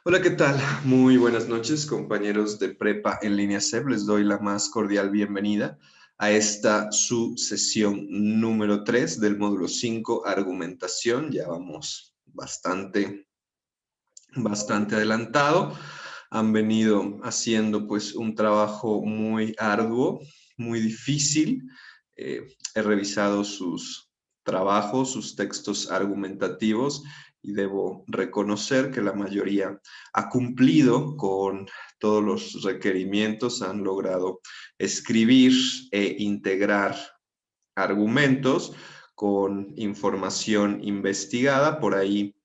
Hola, ¿qué tal? Muy buenas noches, compañeros de Prepa en línea CEP. Les doy la más cordial bienvenida a esta su sesión número 3 del módulo 5, argumentación. Ya vamos bastante adelantado. Han venido haciendo pues un trabajo muy arduo, muy difícil. He revisado sus trabajos, sus textos argumentativos y debo reconocer que la mayoría ha cumplido con todos los requerimientos, han logrado escribir e integrar argumentos con información investigada. Por ahí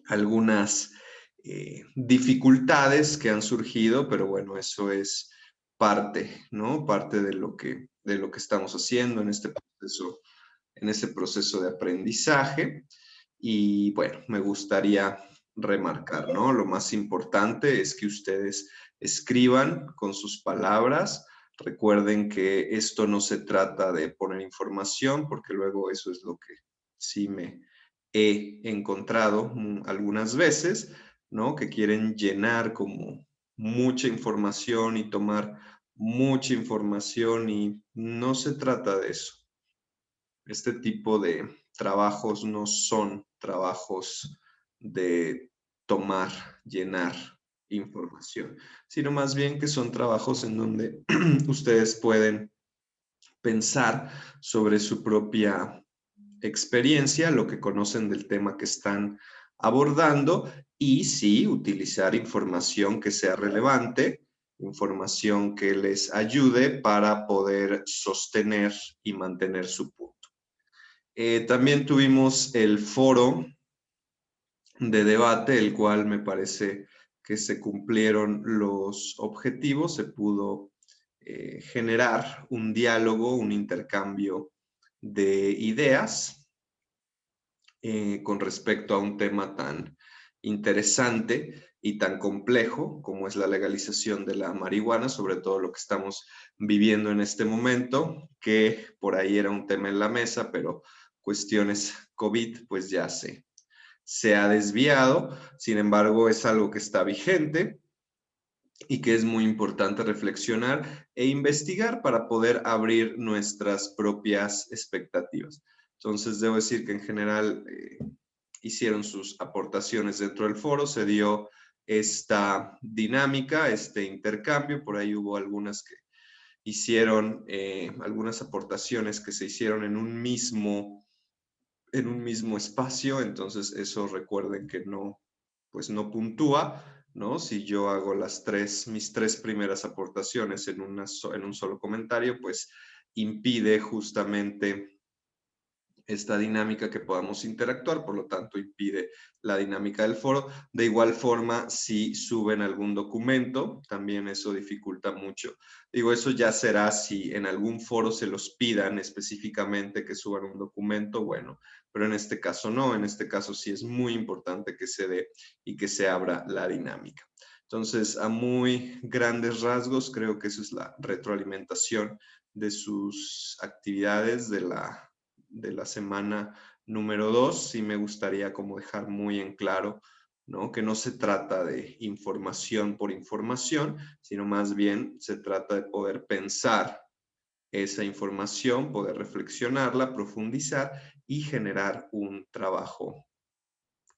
algunas dificultades que han surgido, pero bueno, eso es parte, ¿no? Parte de lo que estamos haciendo en este proceso de aprendizaje. Y bueno, me gustaría remarcar, ¿no? Lo más importante es que ustedes escriban con sus palabras. Recuerden que esto no se trata de poner información, porque luego eso es lo que sí me he encontrado algunas veces, ¿no? Que quieren llenar como mucha información y tomar mucha información y no se trata de eso. Este tipo de trabajos no son trabajos de tomar, llenar información, sino más bien que son trabajos en donde ustedes pueden pensar sobre su propia experiencia, lo que conocen del tema que están abordando y sí utilizar información que sea relevante, información que les ayude para poder sostener y mantener su punto. También tuvimos el foro de debate, el cual me parece que se cumplieron los objetivos, se pudo generar un diálogo, un intercambio de ideas con respecto a un tema tan interesante y tan complejo como es la legalización de la marihuana, sobre todo lo que estamos viviendo en este momento, que por ahí era un tema en la mesa, pero cuestiones COVID pues ya se ha desviado. Sin embargo, es algo que está vigente y que es muy importante reflexionar e investigar para poder abrir nuestras propias expectativas. Entonces, debo decir que en general hicieron sus aportaciones dentro del foro, se dio esta dinámica, este intercambio, por ahí hubo algunas que hicieron, algunas aportaciones que se hicieron en un mismo espacio, entonces eso recuerden que no, pues no puntúa, ¿no? Si yo hago mis tres primeras aportaciones en un solo comentario, pues impide justamente esta dinámica que podamos interactuar, por lo tanto impide la dinámica del foro. De igual forma, si suben algún documento, también eso dificulta mucho. Digo, eso ya será si en algún foro se los pidan específicamente que suban un documento, bueno, pero en este caso no, en este caso sí es muy importante que se dé y que se abra la dinámica. Entonces, a muy grandes rasgos, creo que eso es la retroalimentación de sus actividades de la semana número 2, sí me gustaría como dejar muy en claro, ¿no? Que no se trata de información por información, sino más bien se trata de poder pensar esa información, poder reflexionarla, profundizar y generar un trabajo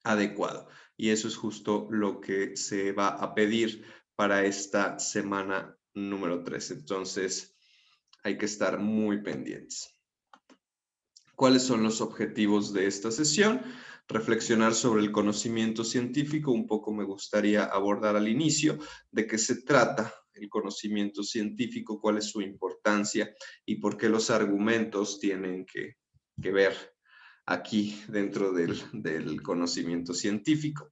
adecuado. Y eso es justo lo que se va a pedir para esta semana número 3. Entonces, hay que estar muy pendientes. ¿Cuáles son los objetivos de esta sesión? Reflexionar sobre el conocimiento científico. Un poco me gustaría abordar al inicio de qué se trata el conocimiento científico, cuál es su importancia y por qué los argumentos tienen que ver aquí dentro del conocimiento científico.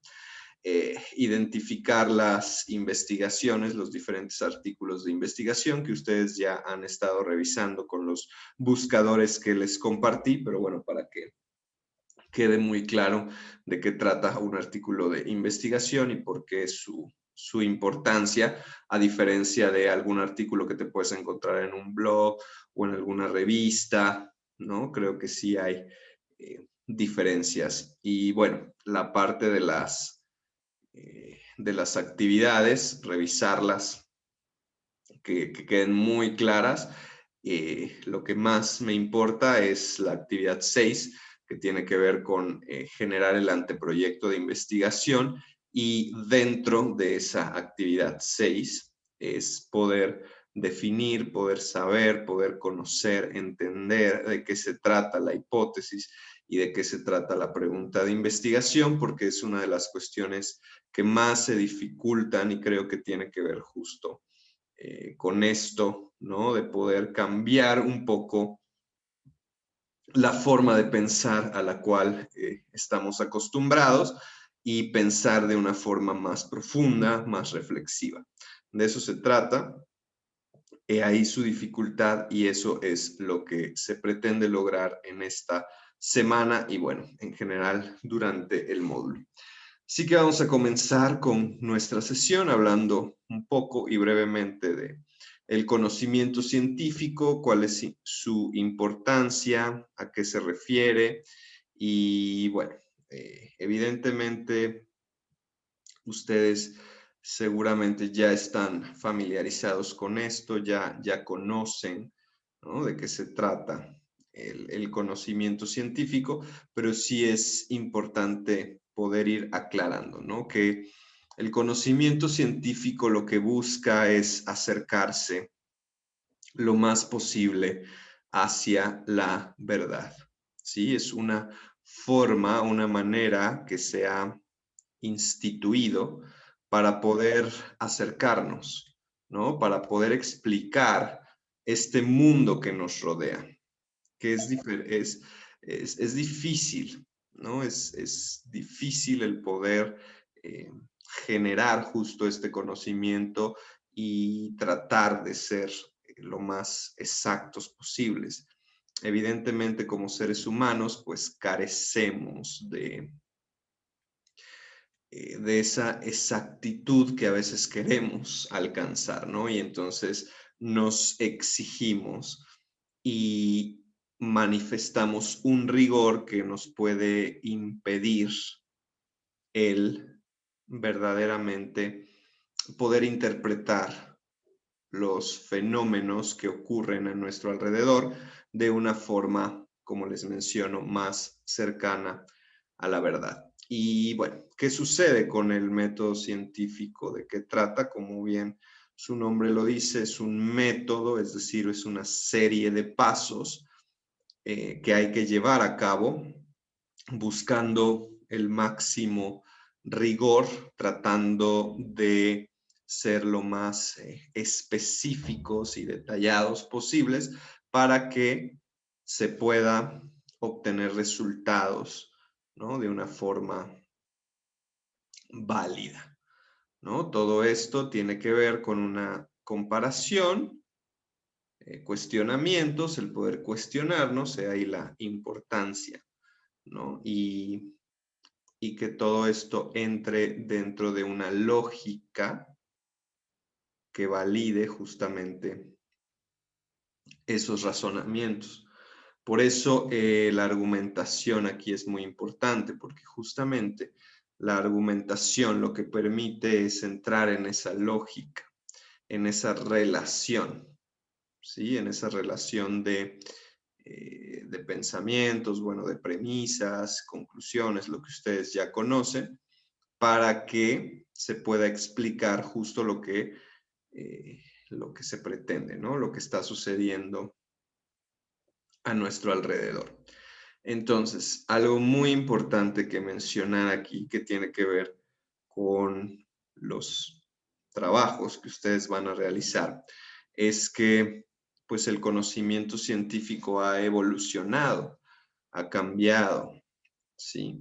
Identificar las investigaciones, los diferentes artículos de investigación que ustedes ya han estado revisando con los buscadores que les compartí, pero bueno, para que quede muy claro de qué trata un artículo de investigación y por qué su importancia, a diferencia de algún artículo que te puedes encontrar en un blog o en alguna revista, ¿no? Creo que sí hay diferencias. Y bueno, la parte de las de las actividades, revisarlas, que queden muy claras. Lo que más me importa es la actividad 6, que tiene que ver con generar el anteproyecto de investigación, y dentro de esa actividad 6 es poder definir, poder saber, poder conocer, entender de qué se trata la hipótesis y de qué se trata la pregunta de investigación, porque es una de las cuestiones que más se dificultan y creo que tiene que ver justo con esto, ¿no? De poder cambiar un poco la forma de pensar a la cual estamos acostumbrados y pensar de una forma más profunda, más reflexiva. De eso se trata. Ahí su dificultad, y eso es lo que se pretende lograr en esta semana y bueno, en general durante el módulo. Así que vamos a comenzar con nuestra sesión hablando un poco y brevemente de el conocimiento científico, cuál es su importancia, a qué se refiere y bueno, evidentemente ustedes seguramente ya están familiarizados con esto, ya conocen, ¿no?, de qué se trata el conocimiento científico, pero sí es importante poder ir aclarando, ¿no?, que el conocimiento científico lo que busca es acercarse lo más posible hacia la verdad, ¿sí? Es una forma, una manera que se ha instituido para poder acercarnos, ¿no? Para poder explicar este mundo que nos rodea, que es difícil, ¿no? Es difícil el poder eh, generar justo este conocimiento y tratar de ser lo más exactos posibles. Evidentemente, como seres humanos, pues carecemos de esa exactitud que a veces queremos alcanzar, ¿no? Y entonces nos exigimos y manifestamos un rigor que nos puede impedir el verdaderamente poder interpretar los fenómenos que ocurren a nuestro alrededor de una forma, como les menciono, más cercana a la verdad. Y bueno, ¿qué sucede con el método científico? ¿De qué trata? Como bien su nombre lo dice, es un método, es decir, es una serie de pasos que hay que llevar a cabo buscando el máximo rigor, tratando de ser lo más específicos y detallados posibles para que se pueda obtener resultados, ¿no?, de una forma válida, ¿no? Todo esto tiene que ver con una comparación, cuestionamientos, el poder cuestionarnos, de ahí la importancia, ¿no? Y que todo esto entre dentro de una lógica que valide justamente esos razonamientos. Por eso la argumentación aquí es muy importante, porque justamente la argumentación lo que permite es entrar en esa lógica, en esa relación, ¿sí? En esa relación de pensamientos, bueno, de premisas, conclusiones, lo que ustedes ya conocen, para que se pueda explicar justo lo que se pretende, ¿no? Lo que está sucediendo a nuestro alrededor. Entonces, algo muy importante que mencionar aquí, que tiene que ver con los trabajos que ustedes van a realizar, es que pues el conocimiento científico ha evolucionado, ha cambiado, ¿sí?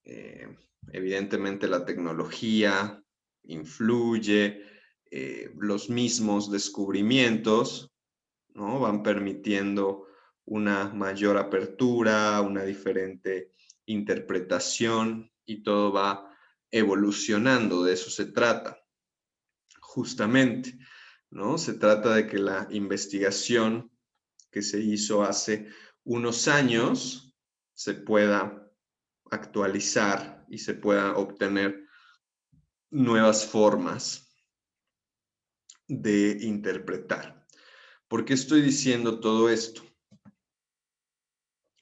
Eh, Evidentemente la tecnología influye, los mismos descubrimientos, ¿no?, van permitiendo una mayor apertura, una diferente interpretación y todo va evolucionando, de eso se trata, justamente, ¿no? Se trata de que la investigación que se hizo hace unos años se pueda actualizar y se pueda obtener nuevas formas de interpretar. ¿Por qué estoy diciendo todo esto?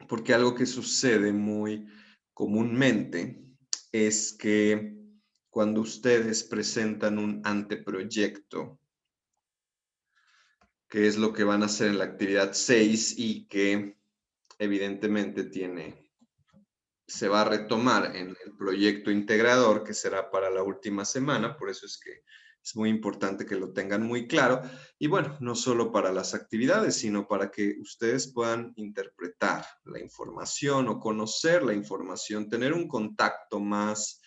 Porque algo que sucede muy comúnmente es que cuando ustedes presentan un anteproyecto, que es lo que van a hacer en la actividad 6 y que evidentemente se va a retomar en el proyecto integrador, que será para la última semana, por eso es que es muy importante que lo tengan muy claro. Y bueno, no solo para las actividades, sino para que ustedes puedan interpretar la información o conocer la información, tener un contacto más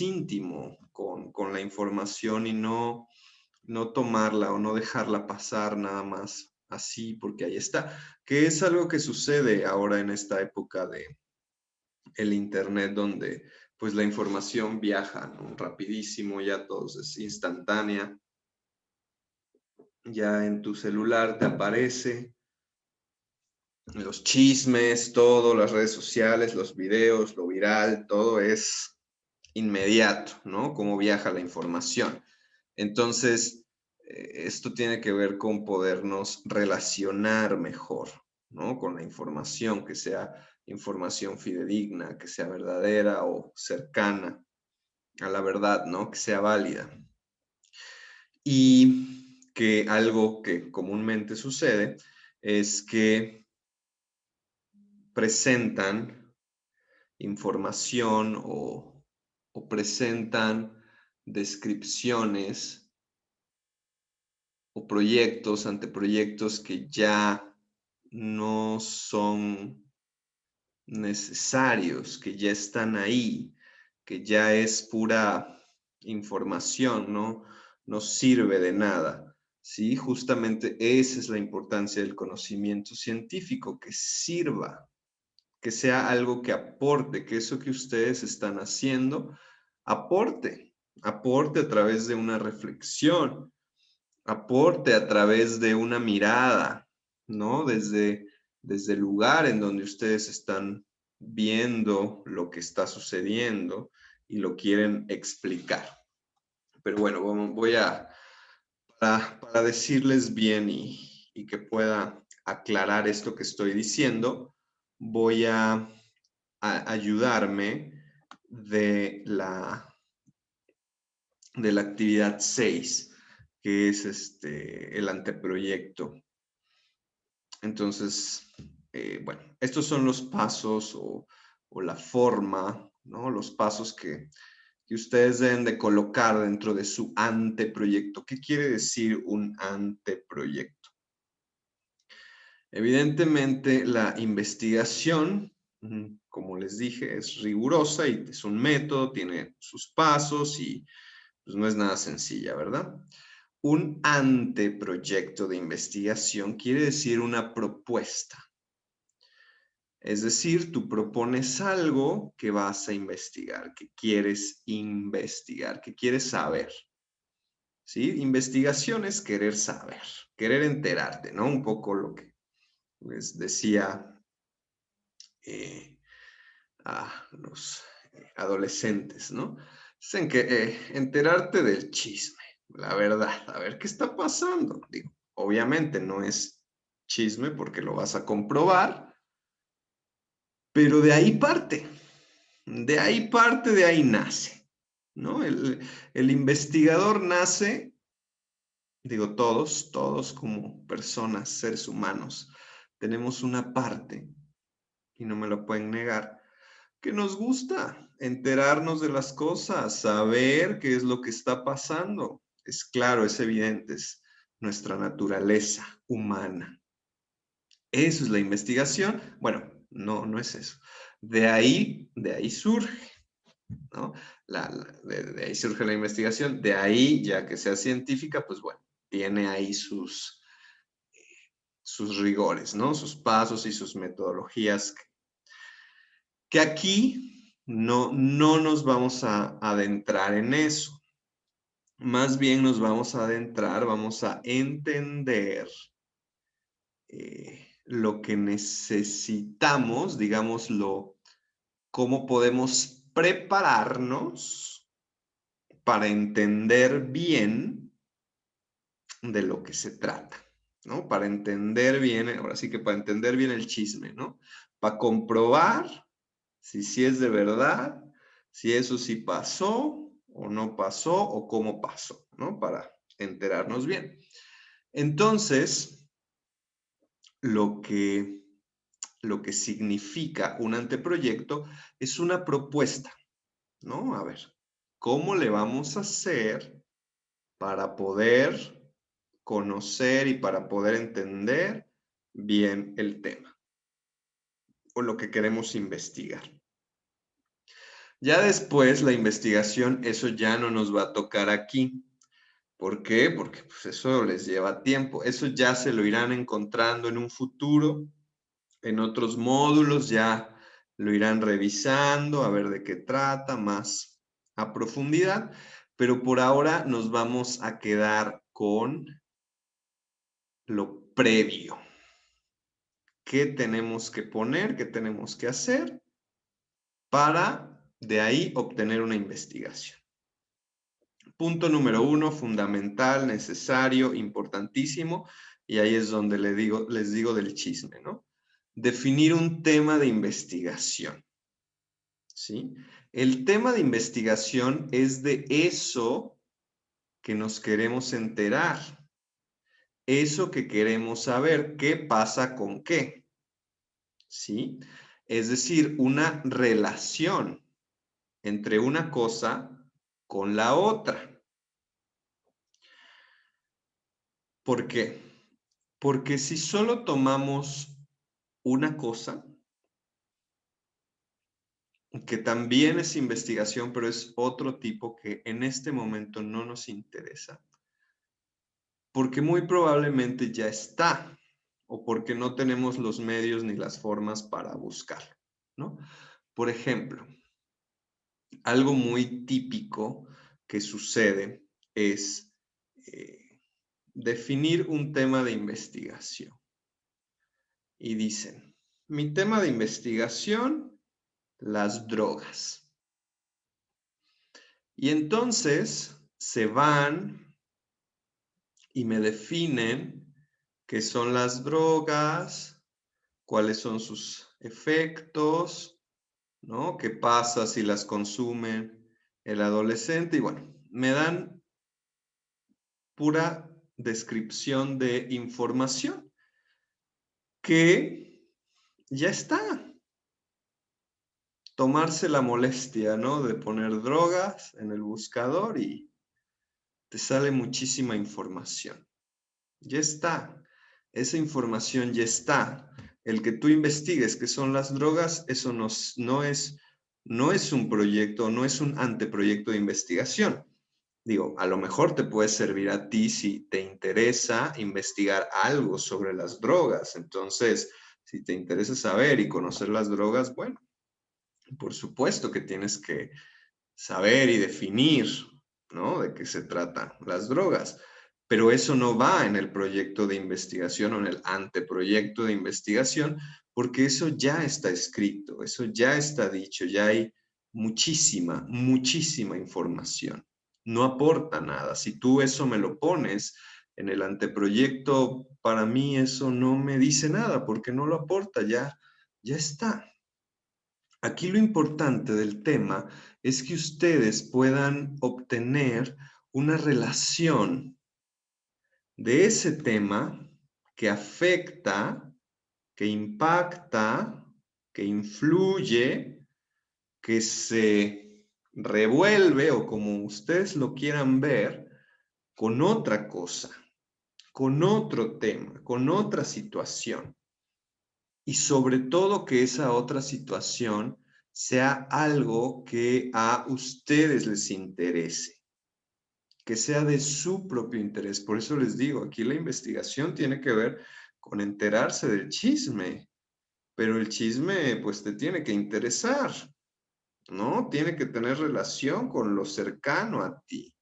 íntimo con la información y no tomarla o no dejarla pasar nada más así porque ahí está, que es algo que sucede ahora en esta época de el internet donde pues la información viaja, ¿no? Rapidísimo, ya todo es instantánea, ya en tu celular te aparece los chismes, todo, las redes sociales, los videos, lo viral, todo es inmediato, ¿no? Cómo viaja la información. Entonces, esto tiene que ver con podernos relacionar mejor, ¿no? Con la información, que sea información fidedigna, que sea verdadera o cercana a la verdad, ¿no? Que sea válida. Y que algo que comúnmente sucede es que presentan información o presentan descripciones o proyectos, anteproyectos que ya no son necesarios, que ya están ahí, que ya es pura información, ¿no? No sirve de nada, ¿sí? Justamente esa es la importancia del conocimiento científico, que sirva, que sea algo que aporte, que eso que ustedes están haciendo aporte a través de una reflexión, aporte a través de una mirada, ¿no? Desde el lugar en donde ustedes están viendo lo que está sucediendo y lo quieren explicar. Pero bueno, para decirles bien y que pueda aclarar esto que estoy diciendo, voy a ayudarme de la actividad 6, que es el anteproyecto. Entonces, bueno, estos son los pasos o la forma, ¿no? Los pasos que ustedes deben de colocar dentro de su anteproyecto. ¿Qué quiere decir un anteproyecto? Evidentemente, la investigación, como les dije, es rigurosa y es un método, tiene sus pasos y pues no es nada sencilla, ¿verdad? Un anteproyecto de investigación quiere decir una propuesta. Es decir, tú propones algo que vas a investigar, que quieres investigar, que quieres saber. ¿Sí? Investigación es querer saber, querer enterarte, ¿no? Un poco lo que les decía a los adolescentes, ¿no? Dicen que enterarte del chisme, la verdad, a ver qué está pasando. Digo, obviamente no es chisme porque lo vas a comprobar, pero de ahí nace, ¿no? El investigador nace, digo, todos como personas, seres humanos, tenemos una parte, y no me lo pueden negar, que nos gusta enterarnos de las cosas, saber qué es lo que está pasando. Es claro, es evidente, es nuestra naturaleza humana. Eso es la investigación. Bueno, no es eso. De ahí surge, ¿no? De ahí surge la investigación. De ahí, ya que sea científica, pues bueno, tiene ahí sus rigores, ¿no? Sus pasos y sus metodologías que aquí no nos vamos a adentrar en eso. Más bien nos vamos a adentrar, vamos a entender lo que necesitamos, digámoslo, cómo podemos prepararnos para entender bien de lo que se trata, ¿no? Para entender bien, ahora sí que para entender bien el chisme, ¿no? Para comprobar si sí es de verdad, si eso sí pasó o no pasó o cómo pasó, ¿no? Para enterarnos bien. Entonces, lo que, lo que significa un anteproyecto es una propuesta, ¿no? A ver, ¿cómo le vamos a hacer para poder conocer y para poder entender bien el tema o lo que queremos investigar? Ya después la investigación, eso ya no nos va a tocar aquí. ¿Por qué? Porque pues, eso les lleva tiempo. Eso ya se lo irán encontrando en un futuro, en otros módulos ya lo irán revisando, a ver de qué trata más a profundidad, pero por ahora nos vamos a quedar con lo previo. ¿Qué tenemos que poner? ¿Qué tenemos que hacer para de ahí obtener una investigación? Punto número 1, fundamental, necesario, importantísimo, y ahí es donde les digo del chisme, ¿no? Definir un tema de investigación, ¿sí? El tema de investigación es de eso que nos queremos enterar, eso que queremos saber, qué pasa con qué, ¿sí? Es decir, una relación entre una cosa con la otra. ¿Por qué? Porque si solo tomamos una cosa, que también es investigación, pero es otro tipo que en este momento no nos interesa, porque muy probablemente ya está, o porque no tenemos los medios ni las formas para buscarlo, ¿no? Por ejemplo, algo muy típico que sucede es definir un tema de investigación. Y dicen, mi tema de investigación, las drogas. Y entonces se van y me definen qué son las drogas, cuáles son sus efectos, ¿no? ¿Qué pasa si las consumen el adolescente? Y bueno, me dan pura descripción de información que ya está. Tomarse la molestia, ¿no? De poner drogas en el buscador y te sale muchísima información. Ya está. Esa información ya está. El que tú investigues qué son las drogas, eso no es un proyecto, no es un anteproyecto de investigación. Digo, a lo mejor te puede servir a ti si te interesa investigar algo sobre las drogas. Entonces, si te interesa saber y conocer las drogas, bueno, por supuesto que tienes que saber y definir, ¿no? De qué se tratan las drogas. Pero eso no va en el proyecto de investigación o en el anteproyecto de investigación, porque eso ya está escrito, eso ya está dicho, ya hay muchísima, muchísima información. No aporta nada. Si tú eso me lo pones en el anteproyecto, para mí eso no me dice nada, porque no lo aporta, ya está. Aquí lo importante del tema es que ustedes puedan obtener una relación de ese tema que afecta, que impacta, que influye, que se revuelve o como ustedes lo quieran ver, con otra cosa, con otro tema, con otra situación. Y sobre todo que esa otra situación sea algo que a ustedes les interese, que sea de su propio interés. Por eso les digo, aquí la investigación tiene que ver con enterarse del chisme, pero el chisme pues te tiene que interesar, ¿no? Tiene que tener relación con lo cercano a ti,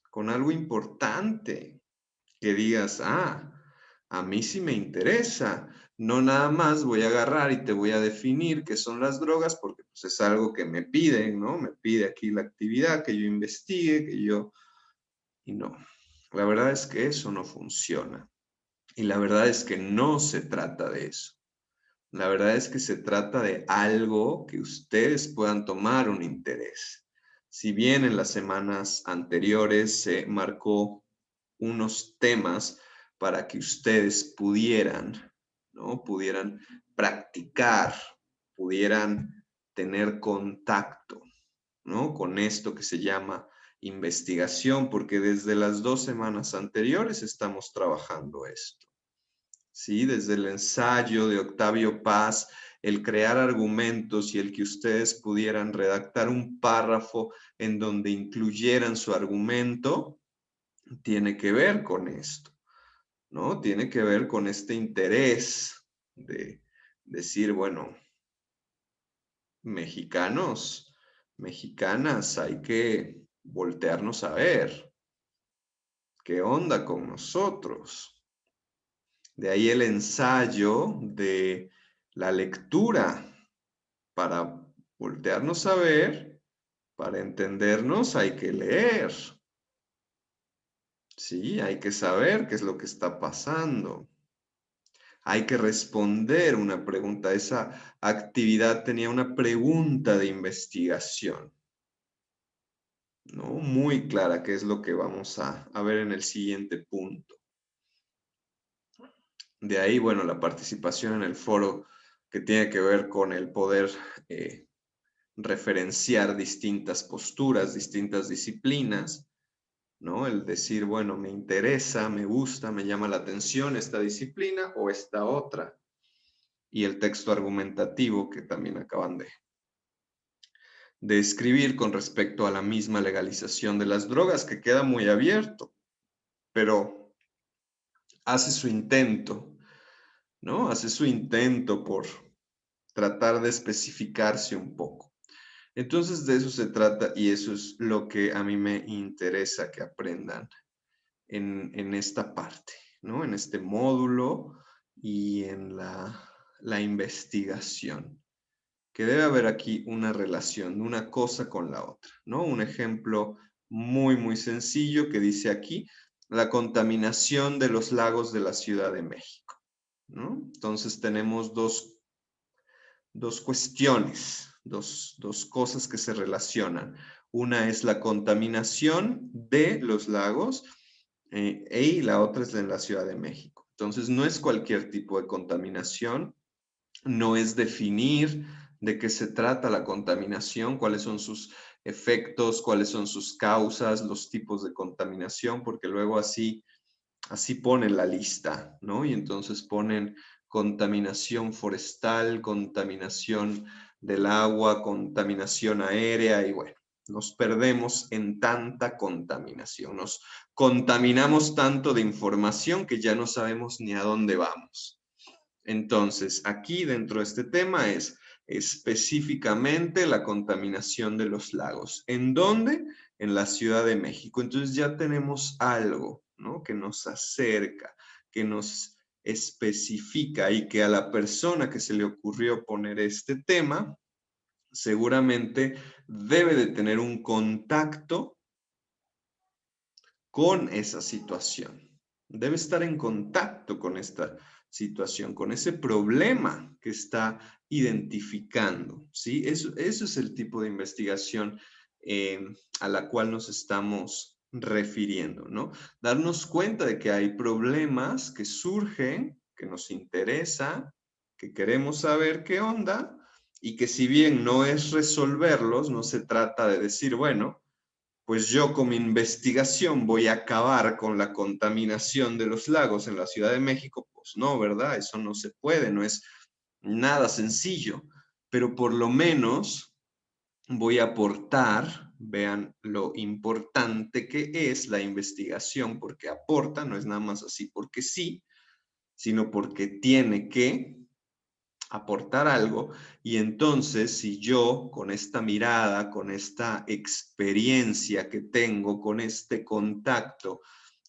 con algo importante, que digas, ah, a mí sí me interesa, No nada más voy a agarrar y te voy a definir qué son las drogas porque pues, es algo que me piden, ¿no? Me pide aquí la actividad, que yo investigue, que yo... Y no, la verdad es que eso no funciona. Y la verdad es que no se trata de eso. La verdad es que se trata de algo que ustedes puedan tomar un interés. Si bien en las semanas anteriores se marcó unos temas para que ustedes pudieran, ¿no? Pudieran practicar, pudieran tener contacto, ¿no? Con esto que se llama investigación, porque desde las 2 semanas anteriores estamos trabajando esto. ¿Sí? Desde el ensayo de Octavio Paz, el crear argumentos y el que ustedes pudieran redactar un párrafo en donde incluyeran su argumento, tiene que ver con esto, ¿no? Tiene que ver con este interés de decir, bueno, mexicanos, mexicanas, hay que voltearnos a ver qué onda con nosotros. De ahí el ensayo de la lectura. Para voltearnos a ver, para entendernos, hay que leer. Sí, hay que saber qué es lo que está pasando. Hay que responder una pregunta. Esa actividad tenía una pregunta de investigación, ¿no? Muy clara, que es lo que vamos a ver en el siguiente punto. De ahí, bueno, la participación en el foro que tiene que ver con el poder referenciar distintas posturas, distintas disciplinas, ¿no? El decir, bueno, me interesa, me gusta, me llama la atención esta disciplina o esta otra. Y el texto argumentativo que también acaban de escribir con respecto a la misma legalización de las drogas, que queda muy abierto, pero hace su intento, ¿no? Hace su intento por tratar de especificarse un poco. Entonces de eso se trata y eso es lo que a mí me interesa que aprendan en esta parte, ¿no? En este módulo y en la investigación, que debe haber aquí una relación de una cosa con la otra, ¿no? Un ejemplo muy, muy sencillo que dice aquí, la contaminación de los lagos de la Ciudad de México, ¿no? Entonces tenemos dos cuestiones, dos cosas que se relacionan. Una es la contaminación de los lagos y la otra es en la Ciudad de México. Entonces, no es cualquier tipo de contaminación, no es definir de qué se trata la contaminación, cuáles son sus efectos, cuáles son sus causas, los tipos de contaminación, porque luego así ponen la lista, ¿no? Y entonces ponen contaminación forestal, contaminación del agua, contaminación aérea y bueno, nos perdemos en tanta contaminación, nos contaminamos tanto de información que ya no sabemos ni a dónde vamos. Entonces, aquí dentro de este tema es específicamente la contaminación de los lagos. ¿En dónde? En la Ciudad de México. Entonces ya tenemos algo, ¿no? Que nos acerca, que nos especifica y que a la persona que se le ocurrió poner este tema, seguramente debe de tener un contacto con esa situación. Debe estar en contacto con esta situación, con ese problema que está identificando, ¿sí? Eso es el tipo de investigación a la cual nos estamos refiriendo, ¿no? Darnos cuenta de que hay problemas que surgen, que nos interesa, que queremos saber qué onda, y que si bien no es resolverlos, no se trata de decir, bueno, pues yo como investigación voy a acabar con la contaminación de los lagos en la Ciudad de México, pues no, ¿verdad? Eso no se puede, no es nada sencillo, pero por lo menos voy a aportar, vean lo importante que es la investigación, porque aporta, no es nada más así porque sí, sino porque tiene que aportar algo y entonces si yo con esta mirada, con esta experiencia que tengo, con este contacto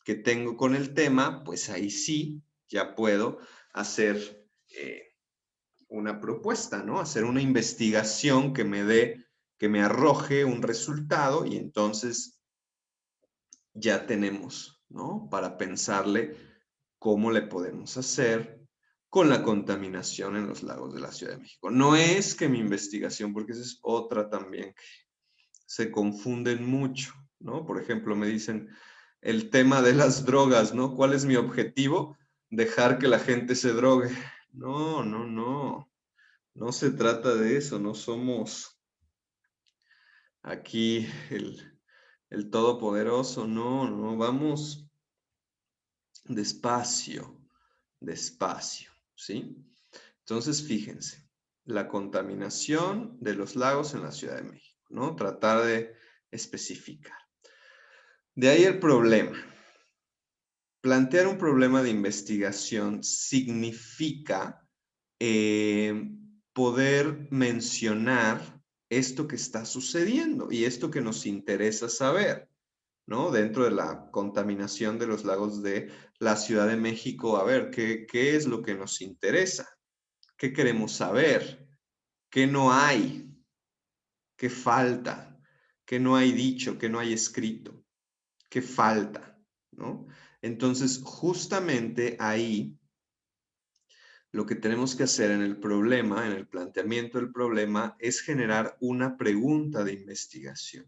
que tengo con el tema, pues ahí sí ya puedo hacer una propuesta, ¿no? Hacer una investigación que me arroje un resultado y entonces ya tenemos, ¿no? Para pensarle cómo le podemos hacer con la contaminación en los lagos de la Ciudad de México. No es que mi investigación, porque esa es otra también que se confunden mucho, ¿no? Por ejemplo, me dicen el tema de las drogas, ¿no? ¿Cuál es mi objetivo? Dejar que la gente se drogue. No, no, no. No se trata de eso, no somos aquí el todopoderoso, no, no, vamos despacio, despacio, ¿sí? Entonces, fíjense, la contaminación de los lagos en la Ciudad de México, ¿no? Tratar de especificar. De ahí el problema. Plantear un problema de investigación significa poder mencionar esto que está sucediendo y esto que nos interesa saber, ¿no? Dentro de la contaminación de los lagos de la Ciudad de México, a ver, ¿qué es lo que nos interesa? ¿Qué queremos saber? ¿Qué no hay? ¿Qué falta? ¿Qué no hay dicho? ¿Qué no hay escrito? ¿Qué falta? ¿No? Entonces, justamente ahí lo que tenemos que hacer en el problema, en el planteamiento del problema, es generar una pregunta de investigación.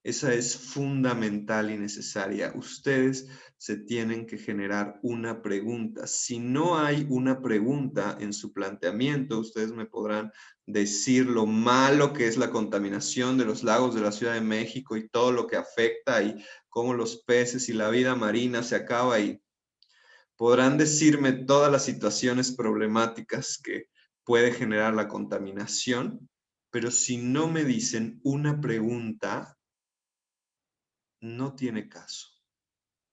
Esa es fundamental y necesaria. Ustedes se tienen que generar una pregunta. Si no hay una pregunta en su planteamiento, ustedes me podrán decir lo malo que es la contaminación de los lagos de la Ciudad de México y todo lo que afecta y cómo los peces y la vida marina se acaba y podrán decirme todas las situaciones problemáticas que puede generar la contaminación, pero si no me dicen una pregunta, no tiene caso.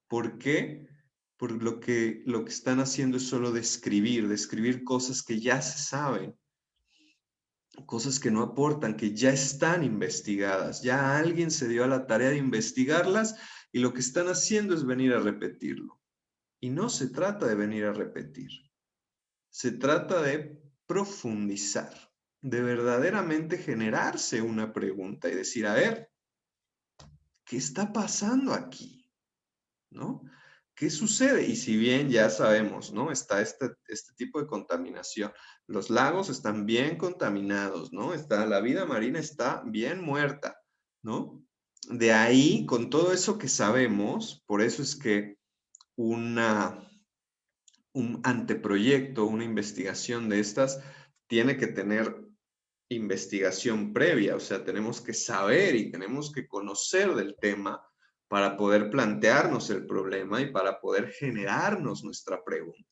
¿Por qué? Porque lo que están haciendo es solo describir cosas que ya se saben, cosas que no aportan, que ya están investigadas. Ya alguien se dio a la tarea de investigarlas y lo que están haciendo es venir a repetirlo. Y no se trata de venir a repetir. Se trata de profundizar, de verdaderamente generarse una pregunta y decir, a ver, ¿qué está pasando aquí? ¿No? ¿Qué sucede? Y si bien ya sabemos, ¿no? Está este tipo de contaminación. Los lagos están bien contaminados, ¿no? La vida marina está bien muerta, ¿no? De ahí, con todo eso que sabemos, por eso es que un anteproyecto, una investigación de estas, tiene que tener investigación previa, o sea, tenemos que saber y tenemos que conocer del tema para poder plantearnos el problema y para poder generarnos nuestra pregunta.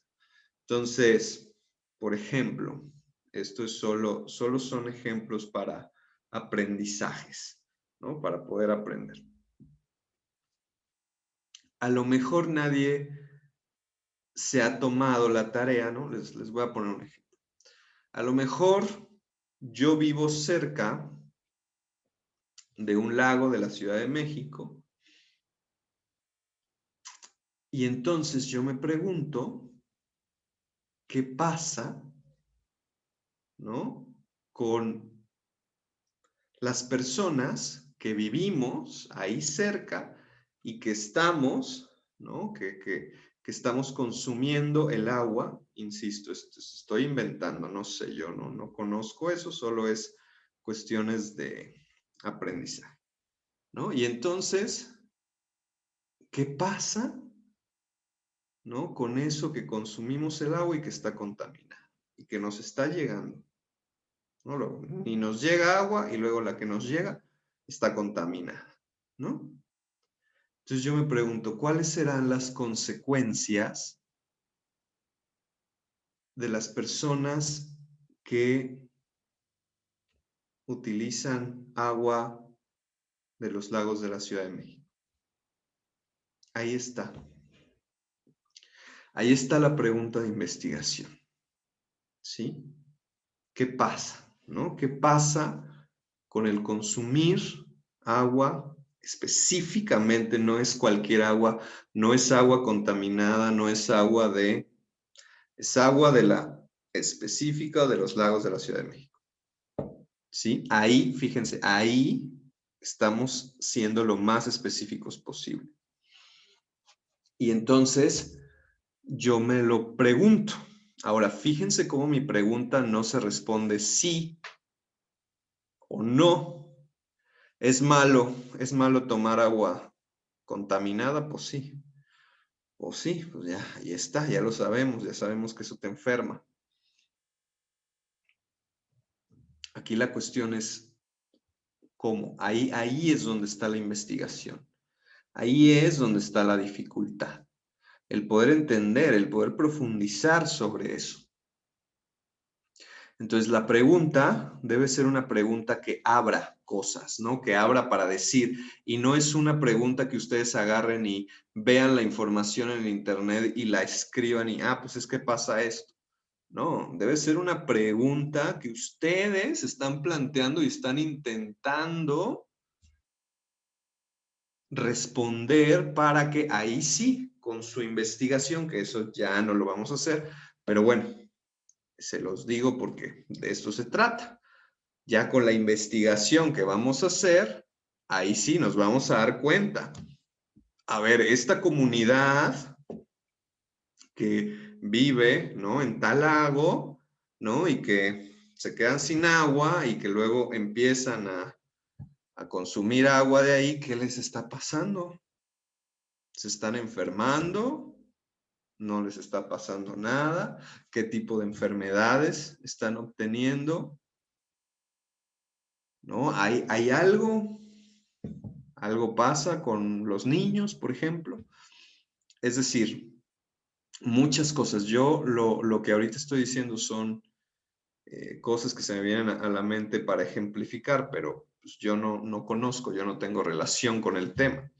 Entonces, por ejemplo, esto es solo son ejemplos para aprendizajes, ¿no? Para poder aprender. A lo mejor nadie se ha tomado la tarea, ¿no? Les voy a poner un ejemplo. A lo mejor yo vivo cerca de un lago de la Ciudad de México y entonces yo me pregunto qué pasa, ¿no? Con las personas que vivimos ahí cerca y que estamos, ¿no? Que estamos consumiendo el agua, insisto, estoy inventando, no sé, yo no conozco eso, solo es cuestiones de aprendizaje, ¿no? Y entonces, ¿qué pasa, ¿no? Con eso que consumimos el agua y que está contaminada y que nos está llegando, ¿no? Ni nos llega agua y luego la que nos llega está contaminada, ¿no? Entonces yo me pregunto, ¿cuáles serán las consecuencias de las personas que utilizan agua de los lagos de la Ciudad de México? Ahí está. Ahí está la pregunta de investigación, ¿sí? ¿Qué pasa? ¿No? ¿Qué pasa con el consumir agua? Específicamente no es cualquier agua, no es agua contaminada, no es agua es agua de la específica de los lagos de la Ciudad de México. ¿Sí? Ahí, fíjense, ahí estamos siendo lo más específicos posible. Y entonces yo me lo pregunto. Ahora, fíjense cómo mi pregunta no se responde sí o no. ¿Es malo tomar agua contaminada? Pues sí. O sí, pues ya, ahí está, ya lo sabemos, ya sabemos que eso te enferma. Aquí la cuestión es cómo. Ahí es donde está la investigación. Ahí es donde está la dificultad. El poder entender, el poder profundizar sobre eso. Entonces, la pregunta debe ser una pregunta que abra cosas, ¿no? Que abra para decir. Y no es una pregunta que ustedes agarren y vean la información en internet y la escriban y, pues es que pasa esto. No, debe ser una pregunta que ustedes están planteando y están intentando responder para que ahí sí, con su investigación, que eso ya no lo vamos a hacer, pero bueno, se los digo porque de esto se trata. Ya con la investigación que vamos a hacer, ahí sí nos vamos a dar cuenta. A ver, esta comunidad que vive, ¿no? En tal lago, ¿no? Y que se quedan sin agua y que luego empiezan a consumir agua de ahí, ¿qué les está pasando? ¿Se están enfermando? ¿No les está pasando nada? ¿Qué tipo de enfermedades están obteniendo? ¿No? ¿Hay algo? ¿Algo pasa con los niños, por ejemplo? Es decir, muchas cosas. Yo lo que ahorita estoy diciendo son cosas que se me vienen a la mente para ejemplificar, pero pues, yo no conozco, yo no tengo relación con el tema.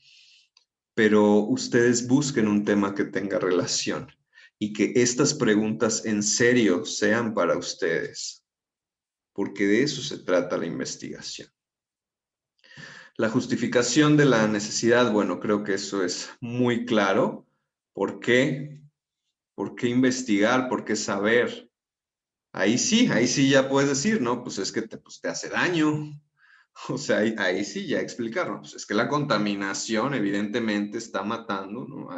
Pero ustedes busquen un tema que tenga relación y que estas preguntas en serio sean para ustedes, porque de eso se trata la investigación. La justificación de la necesidad, bueno, creo que eso es muy claro. ¿Por qué? ¿Por qué investigar? ¿Por qué saber? Ahí sí ya puedes decir, no, pues es que te hace daño. O sea, ahí sí ya explicarlo. Pues es que la contaminación evidentemente está matando, ¿no?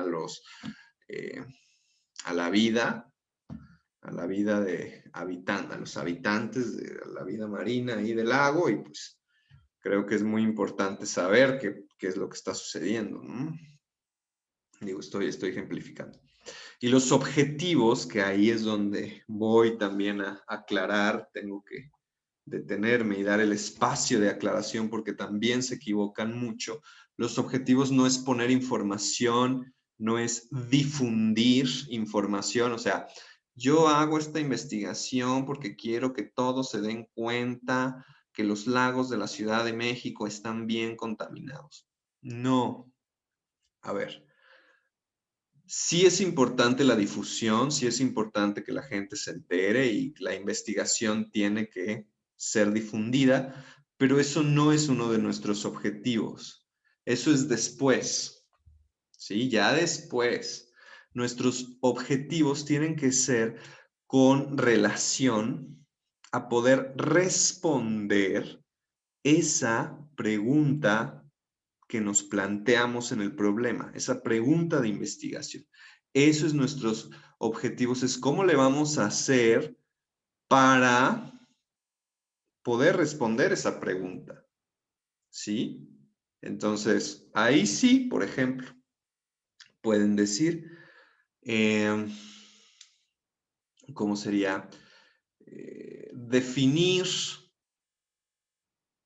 Eh, a la vida de habitantes, a los habitantes de la vida marina y del lago, y pues creo que es muy importante saber qué es lo que está sucediendo, ¿no? Digo, estoy ejemplificando. Y los objetivos, que ahí es donde voy también a aclarar, tengo que detenerme y dar el espacio de aclaración porque también se equivocan mucho. Los objetivos no es poner información, no es difundir información, o sea, yo hago esta investigación porque quiero que todos se den cuenta que los lagos de la Ciudad de México están bien contaminados. No. A ver, sí es importante la difusión, sí es importante que la gente se entere y la investigación tiene que ser difundida, pero eso no es uno de nuestros objetivos. Eso es después, ¿sí? Ya después. Nuestros objetivos tienen que ser con relación a poder responder esa pregunta que nos planteamos en el problema, esa pregunta de investigación. Eso es nuestros objetivos, es cómo le vamos a hacer para poder responder esa pregunta, ¿sí? Entonces, ahí sí, por ejemplo, pueden decir, ¿cómo sería? Definir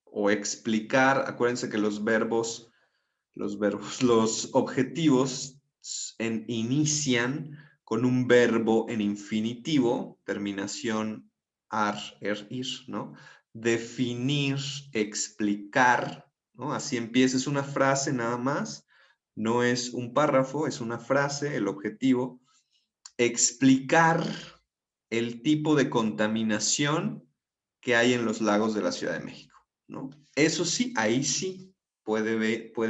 o explicar, acuérdense que los objetivos inician con un verbo en infinitivo, terminación ar, ir, ¿no? Definir, explicar, ¿no? Así empieza, es una frase nada más, no es un párrafo, es una frase, el objetivo. Explicar el tipo de contaminación que hay en los lagos de la Ciudad de México, ¿no? Eso sí, ahí sí puede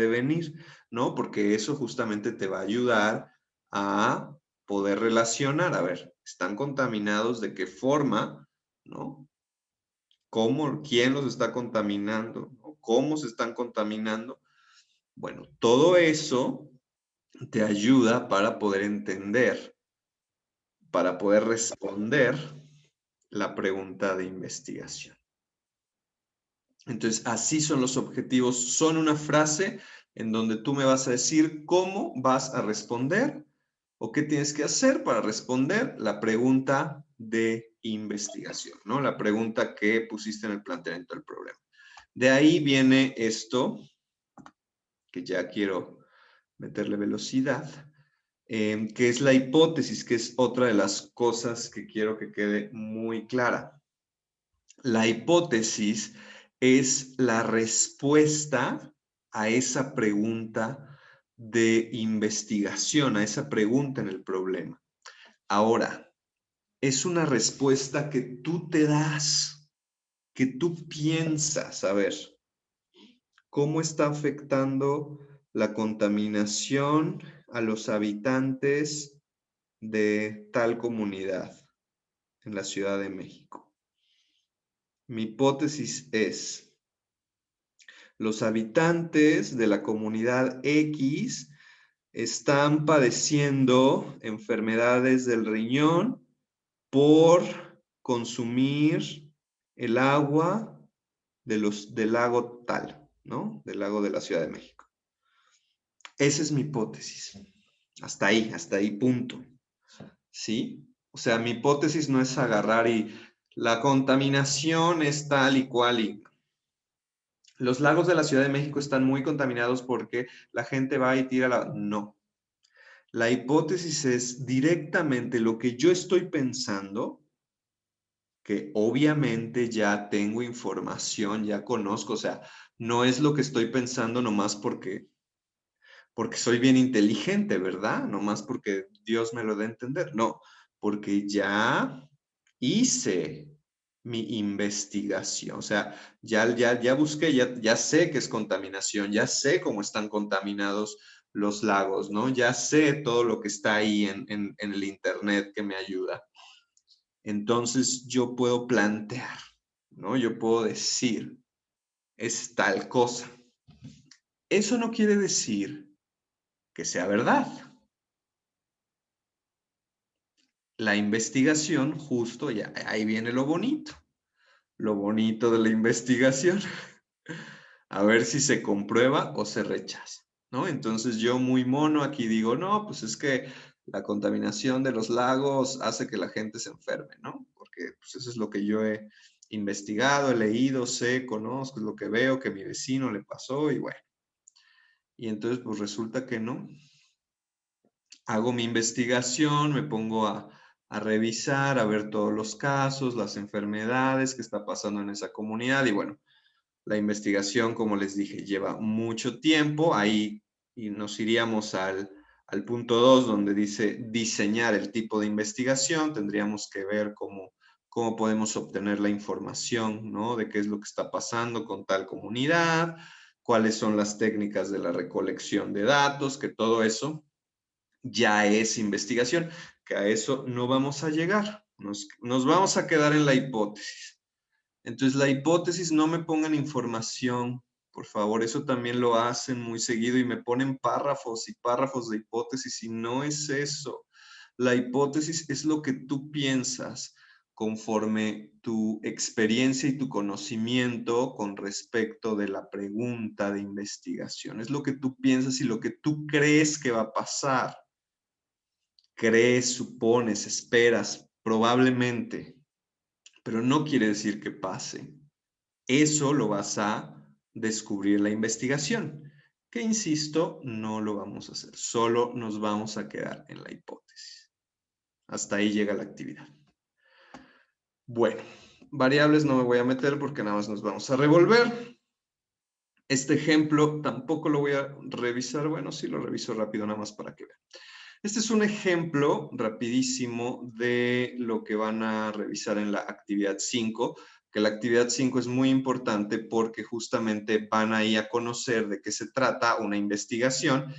venir, ¿no? Porque eso justamente te va a ayudar a poder relacionar, a ver, ¿Están contaminados? ¿De qué forma? ¿No? ¿Cómo? ¿Quién los está contaminando? ¿Cómo se están contaminando? Bueno, todo eso te ayuda para poder entender, para poder responder la pregunta de investigación. Entonces, así son los objetivos. Son una frase en donde tú me vas a decir cómo vas a responder o qué tienes que hacer para responder la pregunta de investigación, ¿no? La pregunta que pusiste en el planteamiento del problema. De ahí viene esto, que ya quiero meterle velocidad, que es la hipótesis, que es otra de las cosas que quiero que quede muy clara. La hipótesis es la respuesta a esa pregunta de investigación, a esa pregunta en el problema. Ahora, es una respuesta que tú te das, que tú piensas, a ver, ¿cómo está afectando la contaminación a los habitantes de tal comunidad en la Ciudad de México? Mi hipótesis es, los habitantes de la comunidad X están padeciendo enfermedades del riñón por consumir el agua del lago tal, ¿no? Del lago de la Ciudad de México. Esa es mi hipótesis. Hasta ahí, punto. ¿Sí? O sea, mi hipótesis no es agarrar y la contaminación es tal y cual y los lagos de la Ciudad de México están muy contaminados porque la gente va y tira la... No. La hipótesis es directamente lo que yo estoy pensando, que obviamente ya tengo información, ya conozco, o sea, no es lo que estoy pensando nomás porque soy bien inteligente, ¿verdad? Nomás porque Dios me lo da a entender. No, porque ya hice mi investigación. O sea, ya busqué, ya sé que es contaminación, ya sé cómo están contaminados los lagos, ¿no? Ya sé todo lo que está ahí en el internet que me ayuda. Entonces yo puedo plantear, ¿no? Yo puedo decir, es tal cosa. Eso no quiere decir que sea verdad. La investigación, justo ya, ahí viene lo bonito de la investigación, a ver si se comprueba o se rechaza, ¿no? Entonces yo muy mono aquí digo, no, pues es que la contaminación de los lagos hace que la gente se enferme, ¿no? Porque pues eso es lo que yo he investigado, he leído, sé, conozco, es lo que veo que a mi vecino le pasó y bueno. Y entonces pues resulta que no. Hago mi investigación, me pongo a revisar, a ver todos los casos, las enfermedades que está pasando en esa comunidad y bueno, la investigación, como les dije, lleva mucho tiempo. Ahí y nos iríamos al punto 2, donde dice diseñar el tipo de investigación. Tendríamos que ver cómo podemos obtener la información, ¿no? De qué es lo que está pasando con tal comunidad, cuáles son las técnicas de la recolección de datos, que todo eso ya es investigación, que a eso no vamos a llegar. Nos vamos a quedar en la hipótesis. Entonces, la hipótesis, no me pongan información, por favor, eso también lo hacen muy seguido y me ponen párrafos y párrafos de hipótesis y no es eso. La hipótesis es lo que tú piensas conforme tu experiencia y tu conocimiento con respecto de la pregunta de investigación. Es lo que tú piensas y lo que tú crees que va a pasar. Crees, supones, esperas, probablemente, pero no quiere decir que pase. Eso lo vas a descubrir en la investigación, que insisto, no lo vamos a hacer, solo nos vamos a quedar en la hipótesis. Hasta ahí llega la actividad. Bueno, variables no me voy a meter porque nada más nos vamos a revolver. Este ejemplo tampoco lo voy a revisar, bueno, sí lo reviso rápido nada más para que vean. Este es un ejemplo rapidísimo de lo que van a revisar en la actividad 5, que la actividad 5 es muy importante porque justamente van ahí a conocer de qué se trata una investigación